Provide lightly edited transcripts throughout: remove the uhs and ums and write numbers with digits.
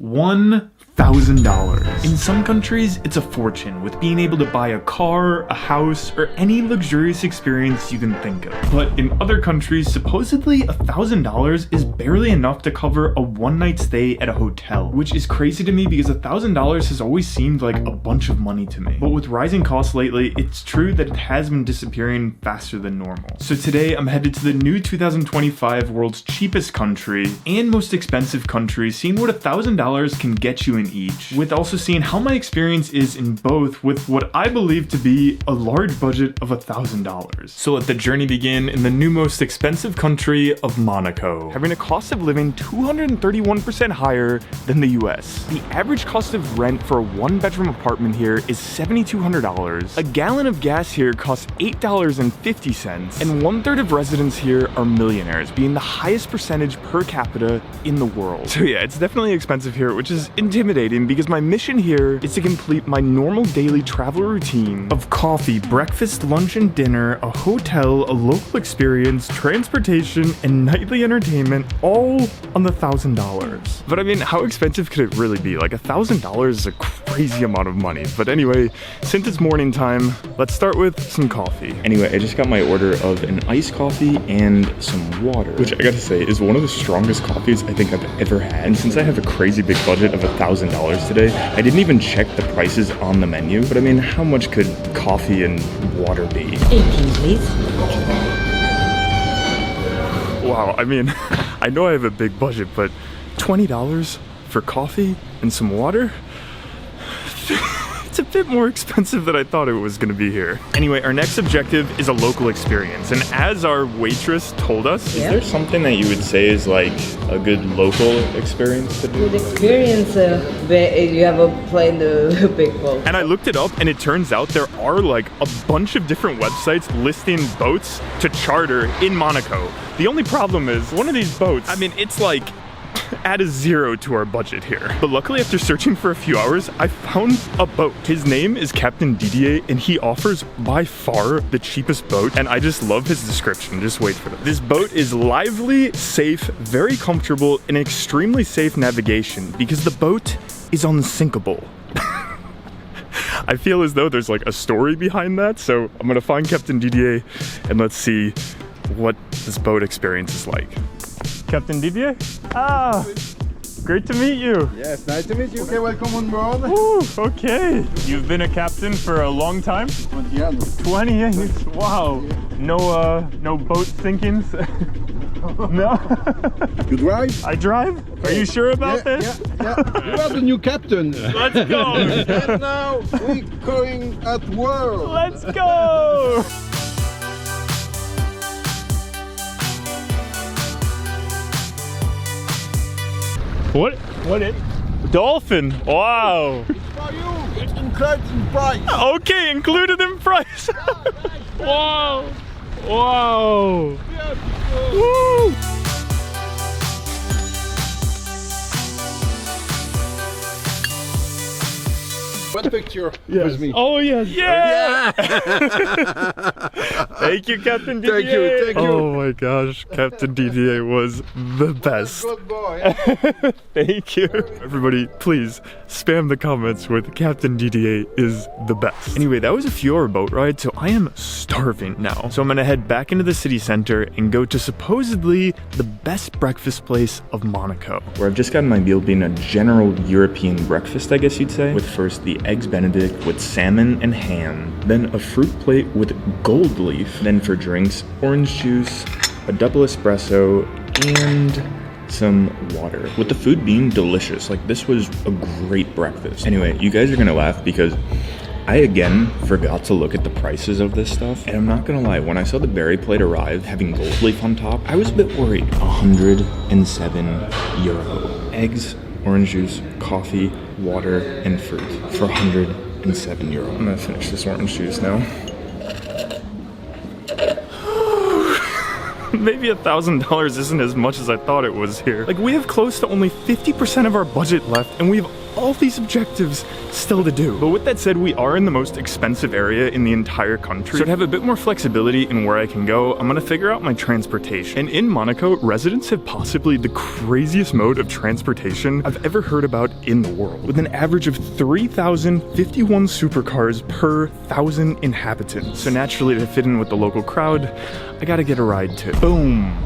$1,000. In some countries, it's a fortune, with being able to buy a car, a house, or any luxurious experience you can think of. But in other countries, supposedly $1,000 is barely enough to cover a one-night stay at a hotel, which is crazy to me because $1,000 has always seemed like a bunch of money to me. But with rising costs lately, it's true that it has been disappearing faster than normal. So today, I'm headed to the new 2025 world's cheapest country and most expensive country, seeing what $1,000 can get you in each, with also seeing how my experience is in both with what I believe to be a large budget of $1,000. So let the journey begin in the new most expensive country of Monaco, having a cost of living 231% higher than the US. The average cost of rent for a one-bedroom apartment here is $7,200. A gallon of gas here costs $8.50, and 1/3 of residents here are millionaires, being the highest percentage per capita in the world. So yeah, it's definitely expensive here, which is intimidating because my mission here is to complete my normal daily travel routine of coffee, breakfast, lunch, and dinner, a hotel, a local experience, transportation, and nightly entertainment, all on the $1,000. But I mean, how expensive could it really be? Like $1,000 is a crazy amount of money. But anyway, since it's morning time, let's start with some coffee. Anyway, I just got my order of an iced coffee and some water, which I gotta say is one of the strongest coffees I think I've ever had. And since I have a crazy big budget of $1,000 today, I didn't even check the prices on the menu. But I mean, how much could coffee and water be? 18, please. Wow, I mean, I know I have a big budget, but $20 for coffee and some water? It's a bit more expensive than I thought it was gonna be here. Anyway, our next objective is a local experience. And as our waitress told us, is there something that you would say is like a good local experience to do? Good experience, you have a plane the big boat. And I looked it up and it turns out there are like a bunch of different websites listing boats to charter in Monaco. The only problem is one of these boats, I mean, it's like add a zero to our budget here. But luckily, after searching for a few hours, I found a boat. His name is Captain Didier, and he offers by far the cheapest boat, and I just love his description. Just wait for this. This boat is lively, safe, very comfortable, and extremely safe navigation because the boat is unsinkable. I feel as though there's like a story behind that, so I'm gonna find Captain Didier and let's see what this boat experience is like. Captain Didier? Ah, great to meet you. Yes, nice to meet you. Okay, welcome on board. Ooh, okay. You've been a captain for a long time? 20 years. 20 years? Wow. No boat sinkings? No? You drive? I drive? Okay. Are you sure about this? Yeah. You are the new captain. Let's go. And now we're going at work. Let's go. What it? Dolphin! Wow! It's for you! It's included in price! Okay, included in price! Wow! Wow! Woo! One picture with me. Oh yes! Yeah! Thank you, Captain Didier! Thank you. Oh my gosh, Captain Didier was the best. Good boy. Thank you. Everybody, please spam the comments with Captain Didier is the best. Anyway, that was a few-hour boat ride, so I am starving now. So I'm gonna head back into the city center and go to supposedly the best breakfast place of Monaco, where I've just gotten my meal being a general European breakfast, I guess you'd say, with first the eggs Benedict with salmon and ham, then a fruit plate with gold leaf, then for drinks, orange juice, a double espresso, and some water, with the food being delicious. Like, this was a great breakfast. Anyway, you guys are gonna laugh because I again forgot to look at the prices of this stuff, and I'm not gonna lie, when I saw the berry plate arrive having gold leaf on top, I was a bit worried. 107 euro. Eggs, orange juice, coffee, water, and fruit for 107 euro. I'm gonna finish this orange juice now. Maybe $1,000 isn't as much as I thought it was here. Like, we have close to only 50% of our budget left, and we have all these objectives still to do. But with that said, we are in the most expensive area in the entire country. So to have a bit more flexibility in where I can go, I'm gonna figure out my transportation. And in Monaco, residents have possibly the craziest mode of transportation I've ever heard about in the world, with an average of 3,051 supercars per 1,000 inhabitants. So naturally, to fit in with the local crowd, I gotta get a ride too. Boom.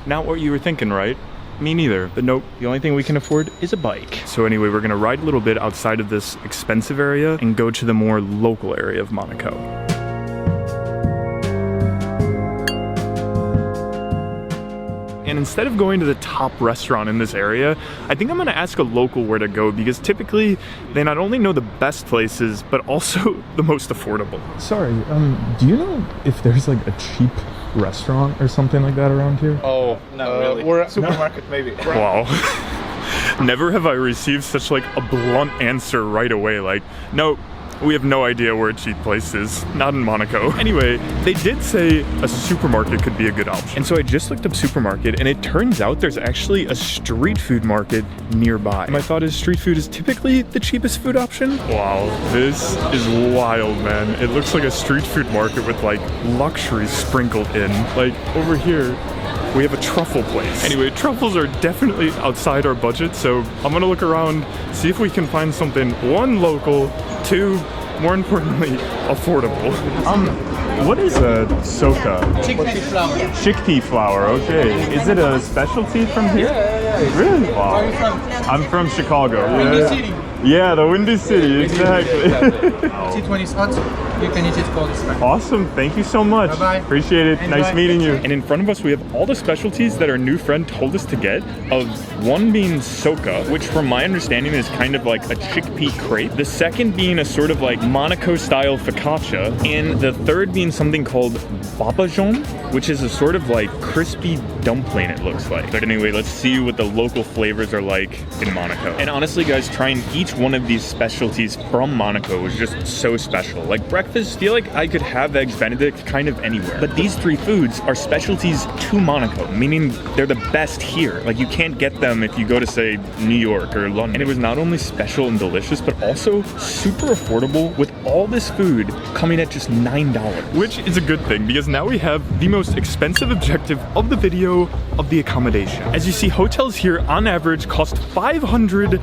Not what you were thinking, right? Me neither, but nope, the only thing we can afford is a bike. So anyway, we're gonna ride a little bit outside of this expensive area and go to the more local area of Monaco. And instead of going to the top restaurant in this area, I think I'm gonna ask a local where to go, because typically they not only know the best places, but also the most affordable. Sorry, do you know if there's like a cheap restaurant or something like that around here? Oh, not really. We're a supermarket, maybe. Wow. Never have I received such like a blunt answer right away. Like, no, we have no idea where a cheap place is. Not in Monaco. Anyway, they did say a supermarket could be a good option. And so I just looked up supermarket, and it turns out there's actually a street food market nearby. My thought is street food is typically the cheapest food option. Wow, this is wild, man. It looks like a street food market with like luxury sprinkled in. Like over here, we have a truffle place. Anyway, truffles are definitely outside our budget, so I'm gonna look around, see if we can find something, one, local, two, more importantly, affordable. What is a soca? Chickpea flour. Chickpea flour, okay. Is it a specialty from here? Yeah. Really? Wow. Where are you from? I'm from Chicago. Windy City. Yeah, the Windy City, exactly. T20 is hot. You can eat it cold. It's fine. Awesome, thank you so much. Bye-bye. Appreciate it. Enjoy. Nice meeting you. And in front of us, we have all the specialties that our new friend told us to get, of one being soca, which from my understanding is kind of like a chickpea crepe. The second being a sort of like Monaco-style focaccia. And the third being something called babajon, which is a sort of like crispy dumpling, it looks like. But anyway, let's see what the local flavors are like in Monaco. And honestly, guys, trying each one of these specialties from Monaco was just so special. Like breakfast, I feel like I could have eggs Benedict kind of anywhere. But these three foods are specialties to Monaco, meaning they're the best here. Like you can't get them if you go to, say, New York or London. And it was not only special and delicious, but also super affordable, with all this food coming at just $9. Which is a good thing, because now we have the most expensive objective of the video, of the accommodation. As you see, hotels here on average cost $500.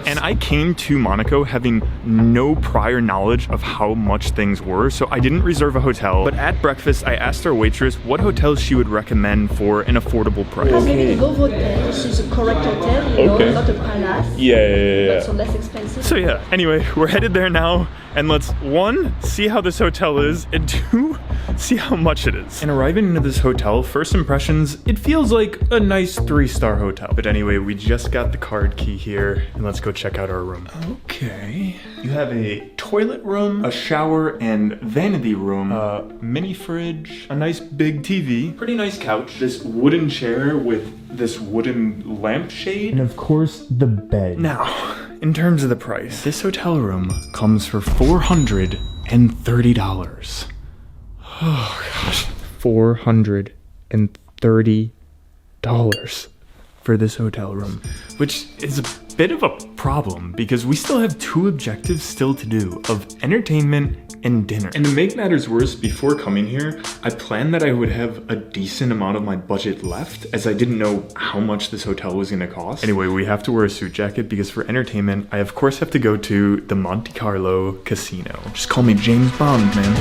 And I came to Monaco having no prior knowledge of how much things were, so I didn't reserve a hotel. But at breakfast, I asked our waitress what hotels she would recommend for an affordable price. Maybe go hotel, choose a correct hotel, you know, not a palace. Yeah. But so less expensive. So yeah, anyway, we're headed there now, and let's, one, see how this hotel is, and two, see how much it is. And arriving into this hotel, first impressions, it feels like a nice 3-star hotel. But anyway, we just got the card key here, and let's go check out our room. Okay. You have a toilet room, a shower and vanity room, a mini fridge, a nice big TV, pretty nice couch, this wooden chair with this wooden lampshade, and of course, the bed. Now, in terms of the price, this hotel room comes for $430. Oh gosh, $430 for this hotel room, which is a bit of a problem because we still have two objectives still to do, of entertainment and dinner. And to make matters worse, before coming here, I planned that I would have a decent amount of my budget left, as I didn't know how much this hotel was gonna cost. Anyway, we have to wear a suit jacket because for entertainment, I of course have to go to the Monte Carlo casino. Just call me James Bond, man.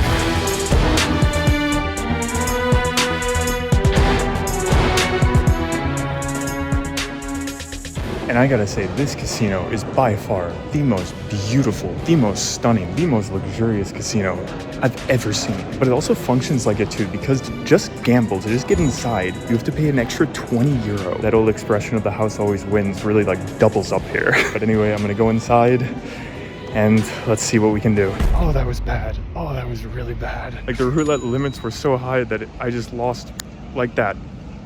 And I gotta say, this casino is by far the most beautiful, the most stunning, the most luxurious casino I've ever seen. But it also functions like it too, because to just gamble, to just get inside, you have to pay an extra €20. That old expression of the house always wins really like doubles up here. But anyway, I'm gonna go inside and let's see what we can do. Oh, that was bad. Oh, that was really bad. Like the roulette limits were so high that I just lost like that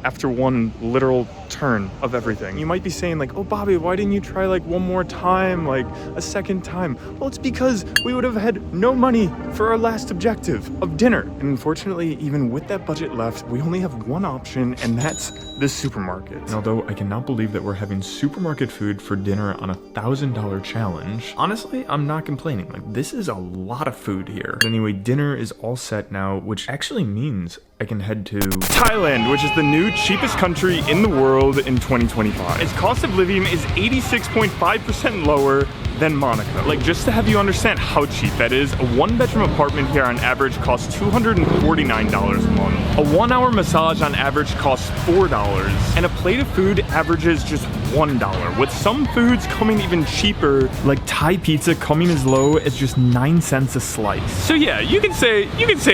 after one literal turn of everything. You might be saying like, oh Bobby, why didn't you try like one more time, like a second time? Well, it's because we would have had no money for our last objective of dinner. And unfortunately, even with that budget left, we only have one option, and that's the supermarket. And although I cannot believe that we're having supermarket food for dinner on a $1,000 challenge, honestly, I'm not complaining. Like, this is a lot of food here. But anyway, dinner is all set now, which actually means I can head to Thailand, which is the new cheapest country in the world in 2025. Its cost of living is 86.5% lower than Monaco. Like, just to have you understand how cheap that is, a 1-bedroom apartment here on average costs $249 a month. A 1-hour massage on average costs $4, and a plate of food averages just $1, with some foods coming even cheaper, like Thai pizza coming as low as just 9 cents a slice. So yeah, you can say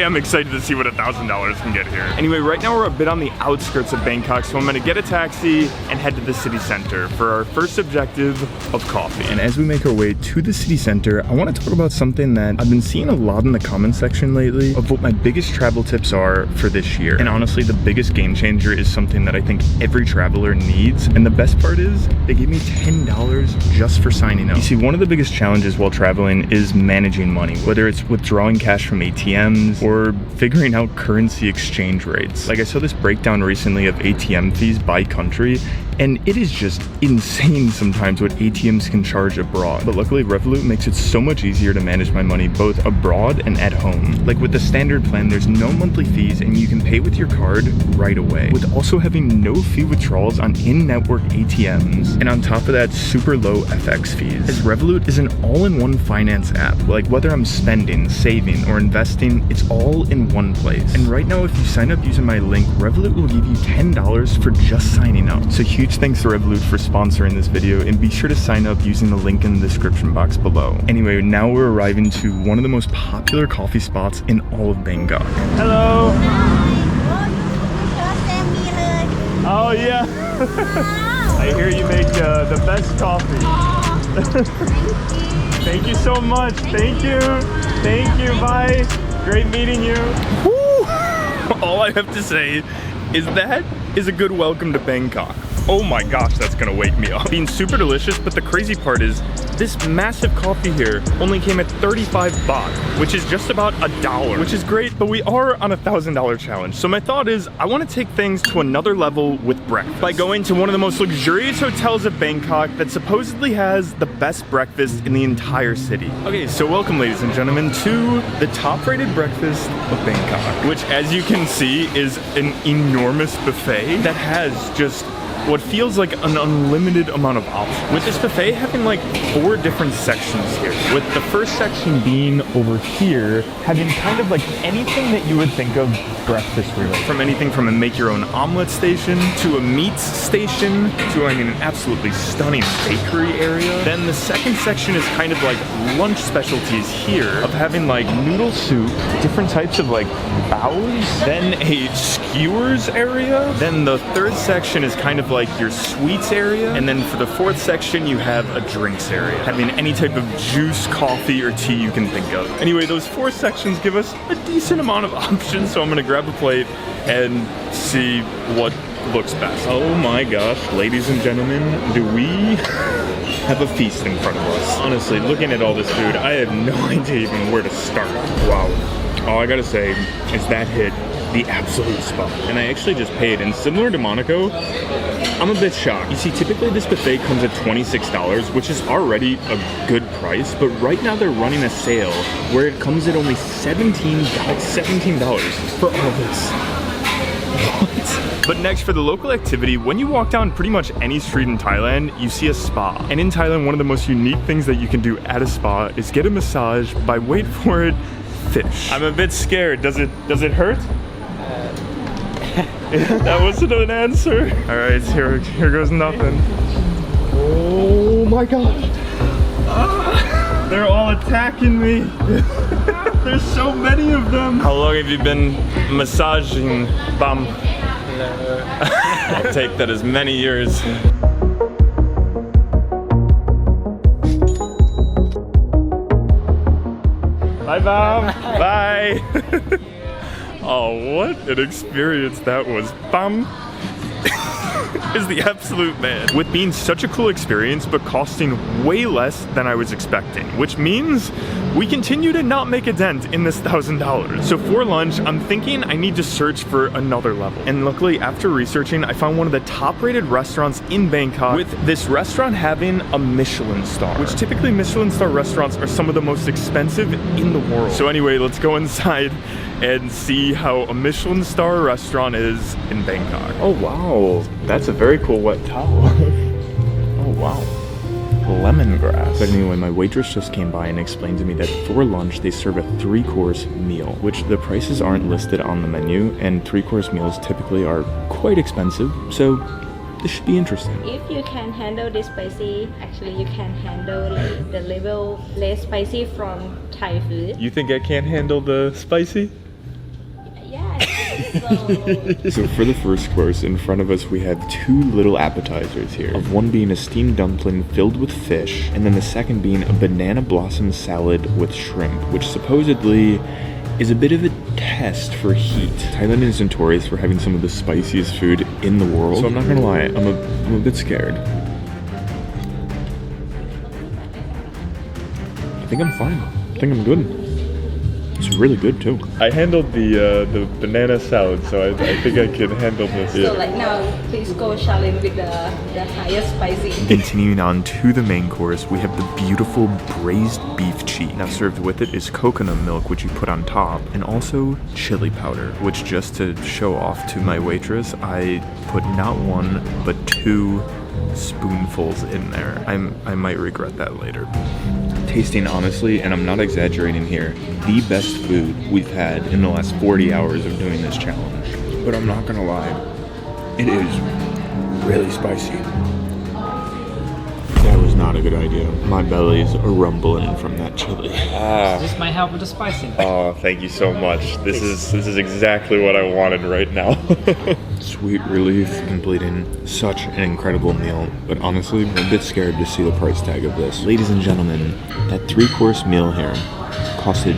I'm excited to see what $1,000 can get here. Anyway, right now we're a bit on the outskirts of Bangkok, so I'm gonna get a taxi and head to the city center for our first objective of coffee. And as we make our way to the city center, I want to talk about something that I've been seeing a lot in the comment section lately of what my biggest travel tips are for this year. And honestly, the biggest game changer is something that I think every traveler needs. And the best part is they gave me $10 just for signing up. You see, one of the biggest challenges while traveling is managing money, whether it's withdrawing cash from ATMs or figuring out currency exchange rates. Like, I saw this breakdown recently of ATM fees by country, and it is just insane sometimes what ATMs can charge abroad. But luckily, Revolut makes it so much easier to manage my money both abroad and at home. Like, with the standard plan, there's no monthly fees and you can pay with your card right away, with also having no fee withdrawals on in-network ATMs. And on top of that, super low FX fees. As Revolut is an all-in-one finance app. Like, whether I'm spending, saving, or investing, it's all in one place. And right now, if you sign up using my link, Revolut will give you $10 for just signing up. So huge thanks to Revolut for sponsoring this video, and be sure to sign up using the link in the description box below. Anyway, now we're arriving to one of the most popular coffee spots in all of Bangkok. Hello! Oh yeah! I hear you make the best coffee. Thank you so much. Thank you. Thank you. Bye. Great meeting you. Woo! All I have to say is that is a good welcome to Bangkok. Oh my gosh, that's gonna wake me up. Being super delicious, but the crazy part is this massive coffee here only came at 35 baht, which is just about $1, which is great, but we are on a $1,000 challenge. So my thought is I want to take things to another level with breakfast by going to one of the most luxurious hotels of Bangkok that supposedly has the best breakfast in the entire city. Okay, so welcome, ladies and gentlemen, to the top-rated breakfast of Bangkok, which, as you can see, is an enormous buffet that has just what feels like an unlimited amount of options. With this buffet having like 4 different sections here, with the first section being over here, having kind of like anything that you would think of breakfast related. From anything from a make your own omelet station, to a meats station, to, I mean, an absolutely stunning bakery area. Then the second section is kind of like lunch specialties here, of having like noodle soup, different types of like baos, then a skewers area. Then the third section is kind of like your sweets area, and then for the fourth section you have a drinks area, having any type of juice, coffee, or tea you can think of. Anyway, those 4 sections give us a decent amount of options, so I'm gonna grab a plate and see what looks best. Oh my gosh, ladies and gentlemen, do we have a feast in front of us. Honestly, looking at all this food, I have no idea even where to start. Wow. All I gotta say is that hit the absolute spot. And I actually just paid, and similar to Monaco, I'm a bit shocked. You see, typically this buffet comes at $26, which is already a good price, but right now they're running a sale where it comes at only $17 for all this. What? But next, for the local activity, when you walk down pretty much any street in Thailand, you see a spa. And in Thailand, one of the most unique things that you can do at a spa is get a massage by, wait for it, fish. I'm a bit scared. Does it hurt? That wasn't an answer. All right, here goes nothing. Oh my gosh. They're all attacking me. There's so many of them. How long have you been massaging bum? I'll take that as many years. Bye, Bum. Bye. Oh, what an experience that was. Bum. is the absolute man. With being such a cool experience, but costing way less than I was expecting, which means we continue to not make a dent in this $1,000. So for lunch, I'm thinking I need to search for another level. And luckily, after researching, I found one of the top-rated restaurants in Bangkok, with this restaurant having a Michelin star, which typically Michelin star restaurants are some of the most expensive in the world. So anyway, let's go inside and see how a Michelin star restaurant is in Bangkok. Oh wow, that's a very cool wet towel. Oh wow. Lemongrass. But anyway, my waitress just came by and explained to me that for lunch they serve a 3-course meal, which the prices aren't listed on the menu, and 3-course meals typically are quite expensive, so this should be interesting. If you can handle this spicy, actually you can handle like the level less spicy from Thai food. You think I can't handle the spicy? Yeah, so So for the first course, in front of us we have 2 little appetizers here, of one being a steamed dumpling filled with fish, and then the second being a banana blossom salad with shrimp, which supposedly is a bit of a test for heat. Thailand is notorious for having some of the spiciest food in the world, so I'm not gonna lie, I'm a bit scared. I think I'm fine. I think I'm good. It's really good too. I handled the banana salad, so I think I can handle this. so like now, please go challenge with the highest spicy. Continuing on to the main course, we have the beautiful braised beef cheek. Now served with it is coconut milk, which you put on top, and also chili powder, which just to show off to my waitress, I put not 1, but 2 spoonfuls in there. I might regret that later. Tasting honestly, and I'm not exaggerating here, the best food we've had in the last 40 hours of doing this challenge. But I'm not gonna lie, it is really spicy. That was not a good idea. My belly is rumbling from that chili. This might help with the spiciness. Oh, thank you so much. This is exactly what I wanted right now. Sweet relief completing such an incredible meal, but honestly, I'm a bit scared to see the price tag of this. Ladies and gentlemen, that 3-course meal here costed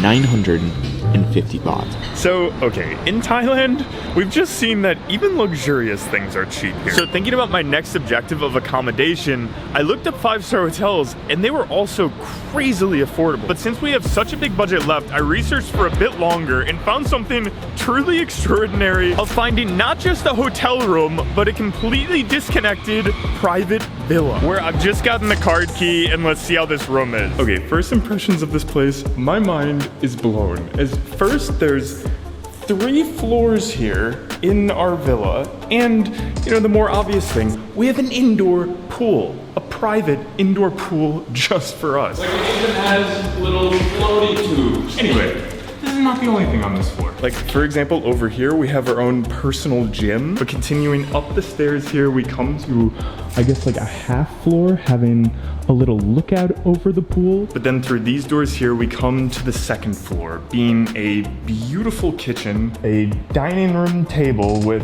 950 baht. So, okay, in Thailand, we've just seen that even luxurious things are cheap here. So thinking about my next objective of accommodation, I looked up 5-star hotels, and they were also crazily affordable. But since we have such a big budget left, I researched for a bit longer and found something truly extraordinary of finding not just a hotel room, but a completely disconnected private villa, where I've just gotten the card key, and let's see how this room is. Okay, first impressions of this place, my mind is blown. As first, there's 3 floors here in our villa, and you know, the more obvious thing, we have an indoor pool, a private indoor pool just for us. Like it even has little floaty tubes. Anyway, this is not the only thing on this floor. Like, for example, over here we have our own personal gym, but continuing up the stairs here, we come to, I guess, like a half floor having a little lookout over the pool. But then through these doors here, we come to the 2nd floor, being a beautiful kitchen, a dining room table with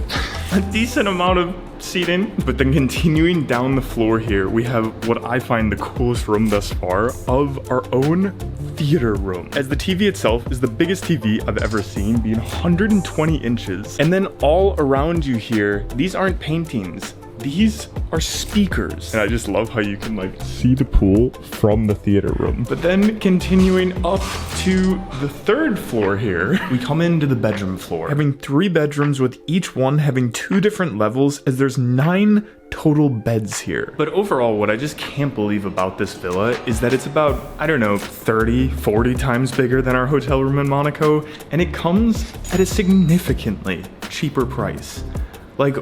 a decent amount of seating. But then continuing down the floor here, we have what I find the coolest room thus far of our own theater room, as the TV itself is the biggest TV I've ever seen, being 120 inches. And then all around you here, these aren't paintings, these are speakers. And I just love how you can like see the pool from the theater room. But then continuing up to the 3rd floor here, we come into the bedroom floor, having 3 bedrooms with each one having 2 different levels, as there's 9 total beds here. But overall, what I just can't believe about this villa is that it's about, I don't know, 30, 40 times bigger than our hotel room in Monaco, and it comes at a significantly cheaper price. Like,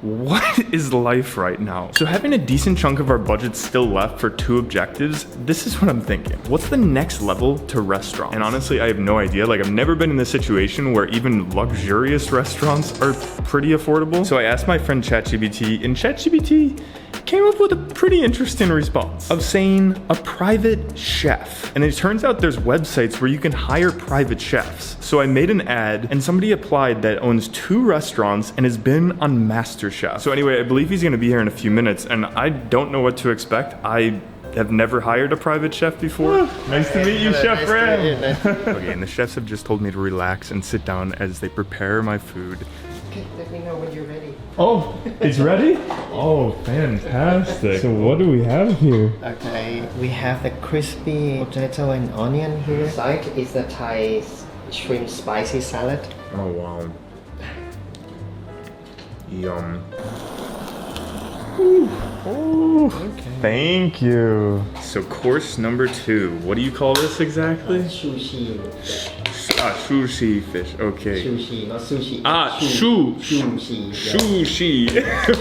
what is life right now? So having a decent chunk of our budget still left for 2 objectives, this is what I'm thinking. What's the next level to restaurant? And honestly, I have no idea. Like, I've never been in this situation where even luxurious restaurants are pretty affordable. So I asked my friend ChatGPT, and ChatGPT came up with a pretty interesting response of saying a private chef. And it turns out there's websites where you can hire private chefs. So I made an ad, and somebody applied that owns 2 restaurants and has been on MasterChef. So anyway, I believe he's gonna be here in a few minutes, and I don't know what to expect. I have never hired a private chef before. Nice to meet you, Chef Ram. Okay, and the chefs have just told me to relax and sit down as they prepare my food. Okay, let me know when you're ready. Oh, it's ready? Oh, fantastic. So what do we have here? Okay, we have the crispy potato and onion here. Side is the Thai shrimp spicy salad. Oh, wow. Yum. Ooh, thank you. So course number 2. What do you call this exactly? Sushi. Sushi fish. Okay. Sushi, not sushi. Sushi. Sushi.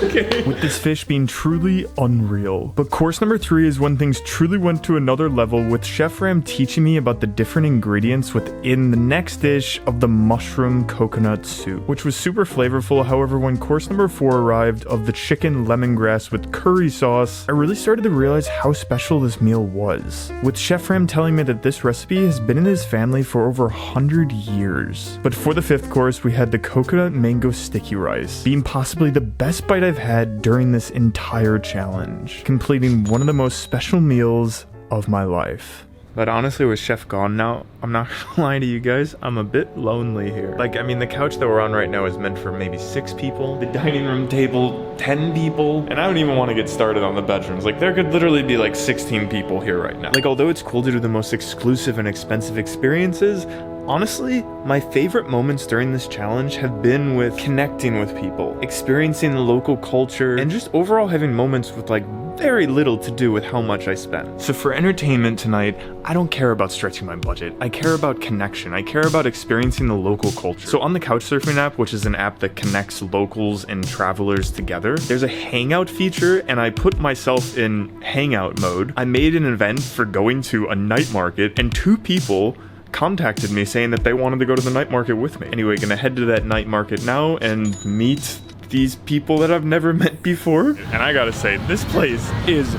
Okay. With this fish being truly unreal. But course number 3 is when things truly went to another level, with Chef Ram teaching me about the different ingredients within the next dish of the mushroom coconut soup, which was super flavorful. However, when course number 4 arrived of the chicken lemongrass with curry sauce, I really started to realize how special this meal was. With Chef Ram telling me that this recipe has been in his family for over 100 years. But for the 5th course, we had the coconut mango sticky rice, being possibly the best bite I've had during this entire challenge, completing one of the most special meals of my life. But honestly, with Chef gone now, I'm not gonna lie to you guys, I'm a bit lonely here. Like, I mean, the couch that we're on right now is meant for maybe 6 people. The dining room table, 10 people. And I don't even want to get started on the bedrooms. Like, there could literally be like 16 people here right now. Like, although it's cool to do the most exclusive and expensive experiences, honestly, my favorite moments during this challenge have been with connecting with people, experiencing the local culture, and just overall having moments with like very little to do with how much I spent. So for entertainment tonight, I don't care about stretching my budget. I care about connection. I care about experiencing the local culture. So on the Couchsurfing app, which is an app that connects locals and travelers together, there's a hangout feature, and I put myself in hangout mode. I made an event for going to a night market, and 2 people contacted me saying that they wanted to go to the night market with me. Anyway, gonna head to that night market now and meet these people that I've never met before. And I gotta say, this place is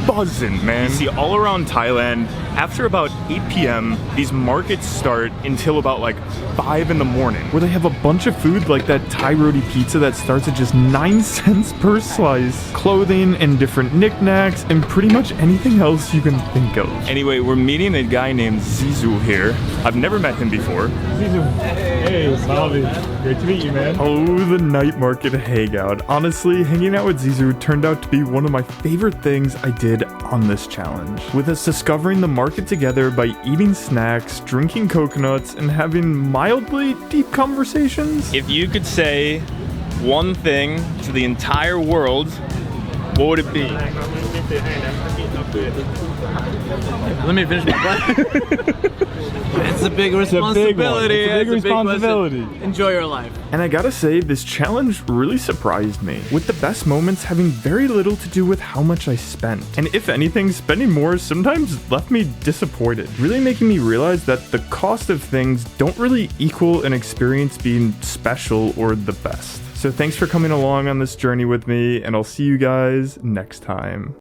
buzzing, man. You see, all around Thailand, after about 8 p.m., these markets start until about like 5 in the morning, where they have a bunch of food like that Thai roti pizza that starts at just 9 cents per slice, clothing and different knickknacks, and pretty much anything else you can think of. Anyway, we're meeting a guy named Zizou here. I've never met him before. Zizou. Hey, Bobby. Great to meet you, man. Oh, the night market hangout. Honestly, hanging out with Zizou turned out to be one of my favorite things I did on this challenge, with us discovering the market together by eating snacks, drinking coconuts, and having mildly deep conversations. If you could say one thing to the entire world, what would it be? Let me finish my breath. It's a big responsibility. It's a big responsibility. Enjoy your life. And I gotta say, this challenge really surprised me, with the best moments having very little to do with how much I spent. And if anything, spending more sometimes left me disappointed, really making me realize that the cost of things don't really equal an experience being special or the best. So thanks for coming along on this journey with me, and I'll see you guys next time.